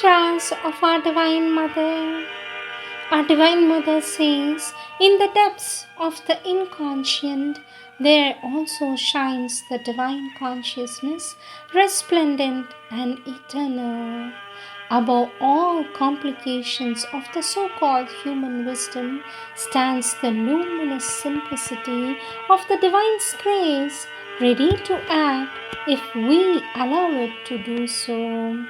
Mantras of our Divine Mother. Our Divine Mother says, in the depths of the inconscient, there also shines the Divine Consciousness, resplendent and eternal. Above all complications of the so-called human wisdom stands the luminous simplicity of the Divine grace, ready to act if we allow it to do so.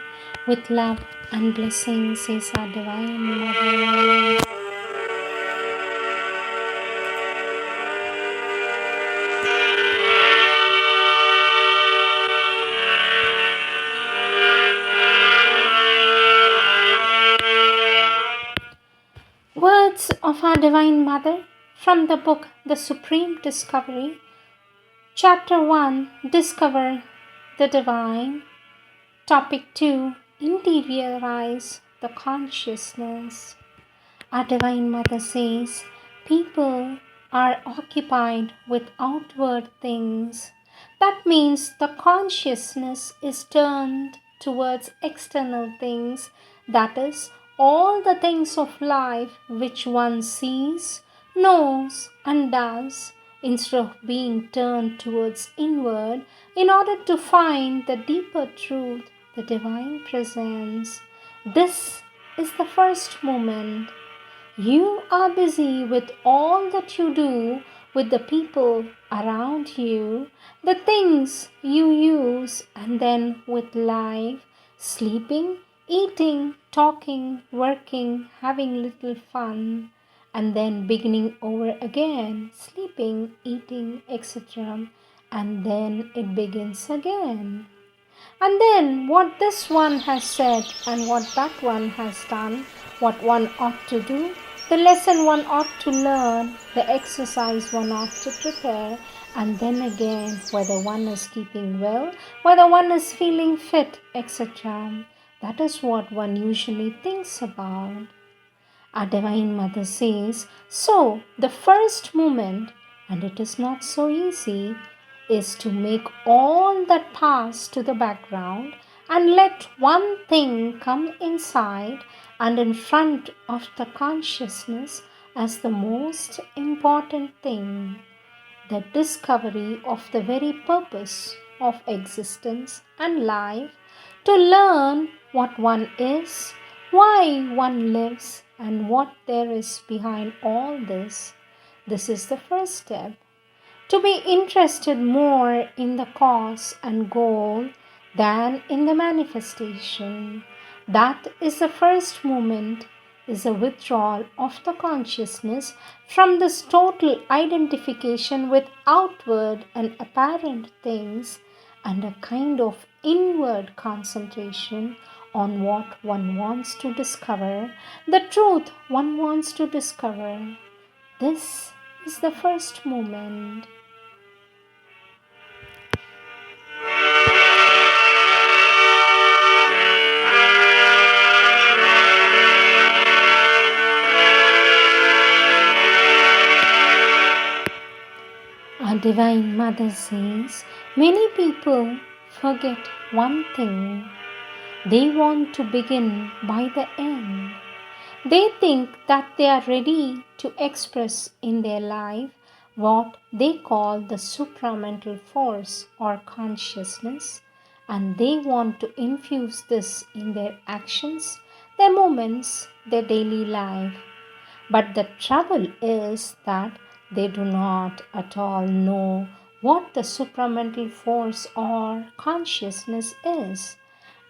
With love and blessings, says our Divine Mother. Words of our Divine Mother from the book The Supreme Discovery, Chapter 1, Discover the Divine. Topic 2, Interiorize the Consciousness. Our Divine Mother says, people are occupied with outward things. That means the consciousness is turned towards external things, that is, all the things of life which one sees, knows, and does, instead of being turned towards inward in order to find the deeper truth the Divine presents. This is the first moment. You are busy with all that you do, with the people around you, the things you use, and then with life, sleeping, eating, talking, working, having little fun, and then beginning over again, sleeping, eating, etc. And then it begins again. And then what this one has said and what that one has done, what one ought to do, the lesson one ought to learn, the exercise one ought to prepare, and then again whether one is keeping well, whether one is feeling fit, etc. That is what one usually thinks about. Our Divine Mother says, so the first moment, and it is not so easy, is to make all that pass to the background and let one thing come inside and in front of the consciousness as the most important thing, the discovery of the very purpose of existence and life, to learn what one is, why one lives, and what there is behind all this. This is the first step. To be interested more in the cause and goal than in the manifestation. That is the first moment, is a withdrawal of the consciousness from this total identification with outward and apparent things and a kind of inward concentration on what one wants to discover, the truth one wants to discover. This is the first moment. Our Divine Mother says, many people forget one thing. They want to begin by the end. They think that they are ready to express in their life what they call the supramental force or consciousness, and they want to infuse this in their actions, their moments, their daily life. But the trouble is that they do not at all know what the supramental force or consciousness is,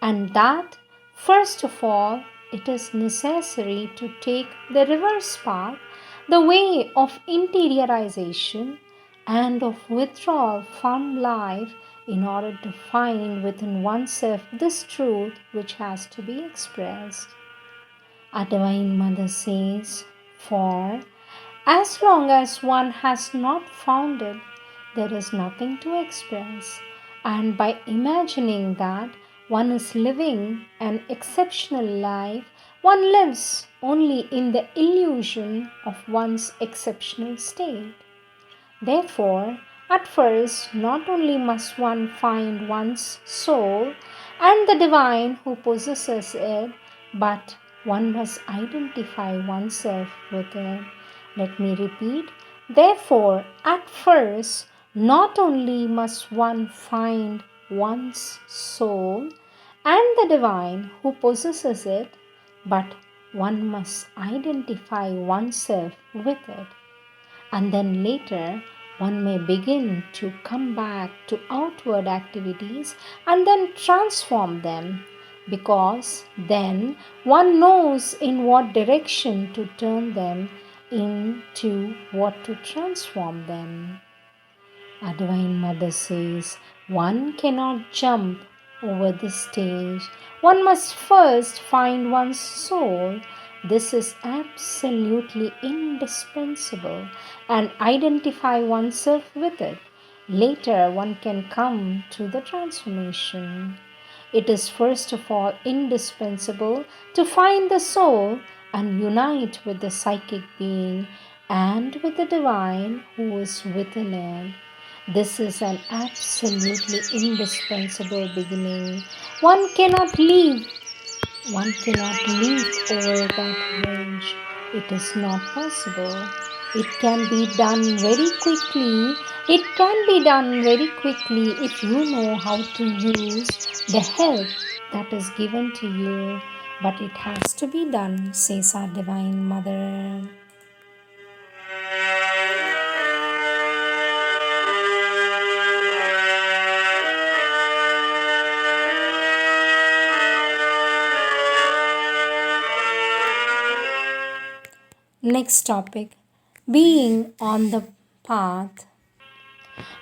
and that, first of all, it is necessary to take the reverse path, the way of interiorization and of withdrawal from life, in order to find within oneself this truth which has to be expressed. Our Divine Mother says, for as long as one has not found it, there is nothing to express, and by imagining that one is living an exceptional life, one lives only in the illusion of one's exceptional state. Therefore, at first, not only must one find one's soul and the divine who possesses it, but one must identify oneself with it. Let me repeat. Therefore, at first, not only must one find one's soul and the divine who possesses it, but one must identify oneself with it. And then later, one may begin to come back to outward activities and then transform them, because then one knows in what direction to turn them, into what to transform them. Our Divine Mother says, one cannot jump over this stage. One must first find one's soul. This is absolutely indispensable, and identify oneself with it. Later, one can come to the transformation. It is first of all indispensable to find the soul and unite with the psychic being and with the divine who is within it. This is an absolutely indispensable beginning. One cannot leave over that range. It is not possible. It can be done very quickly. It can be done very quickly if you know how to use the help that is given to you. But it has to be done, says our Divine Mother. Next topic, being on the path.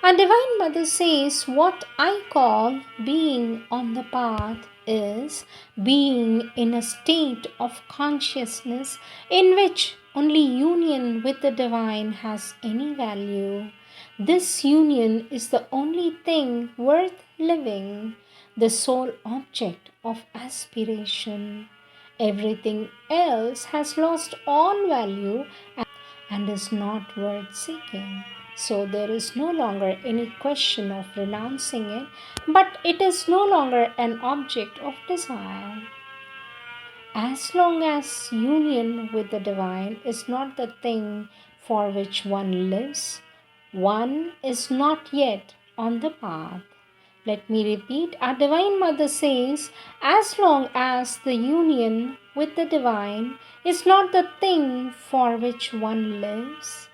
Our Divine Mother says, what I call being on the path is being in a state of consciousness in which only union with the Divine has any value. This union is the only thing worth living, the sole object of aspiration. Everything else has lost all value and is not worth seeking. So there is no longer any question of renouncing it, but it is no longer an object of desire. As long as union with the divine is not the thing for which one lives, one is not yet on the path. Let me repeat, our Divine Mother says, as long as the union with the divine is not the thing for which one lives,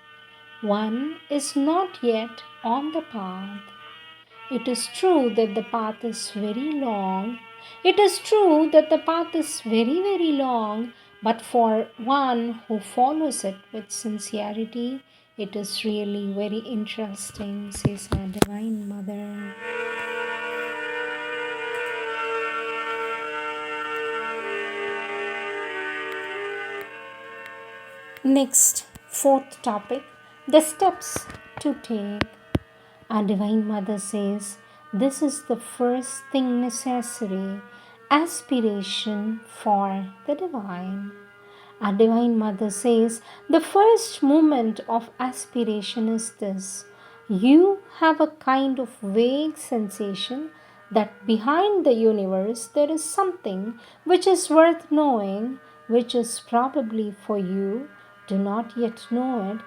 one is not yet on the path. It is true that the path is very long. It is true that the path is very, very long, but for one who follows it with sincerity, it is really very interesting, says our Divine Mother. Next, fourth topic, the steps to take. Our Divine Mother says, this is the first thing necessary, aspiration for the divine. Our Divine Mother says, the first moment of aspiration is this. You have a kind of vague sensation that behind the universe there is something which is worth knowing, which is probably for you. Do not yet know it.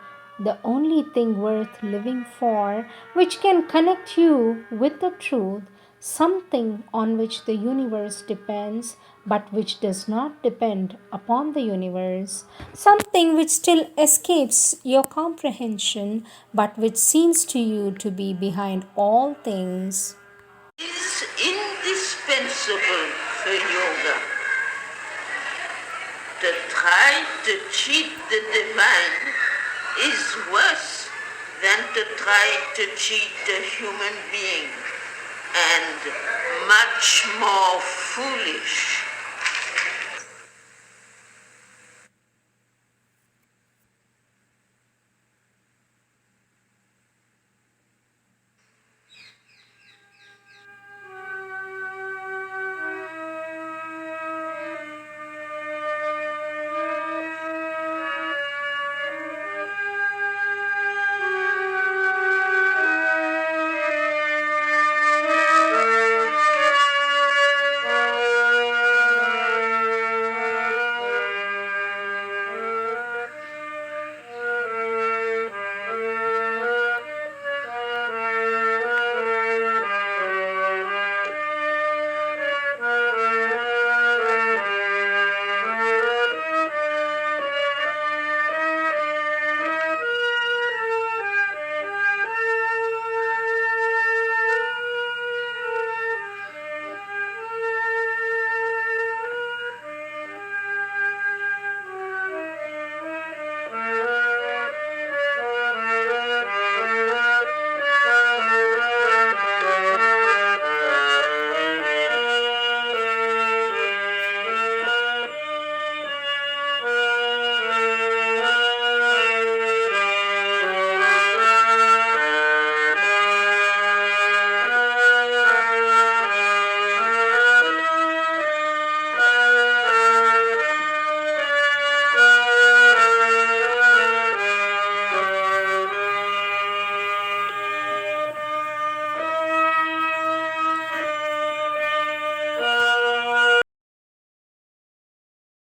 The only thing worth living for, which can connect you with the truth, something on which the universe depends, but which does not depend upon the universe, something which still escapes your comprehension, but which seems to you to be behind all things. It is indispensable for yoga to try to cheat the divine is worse than to try to cheat a human being, and much more foolish.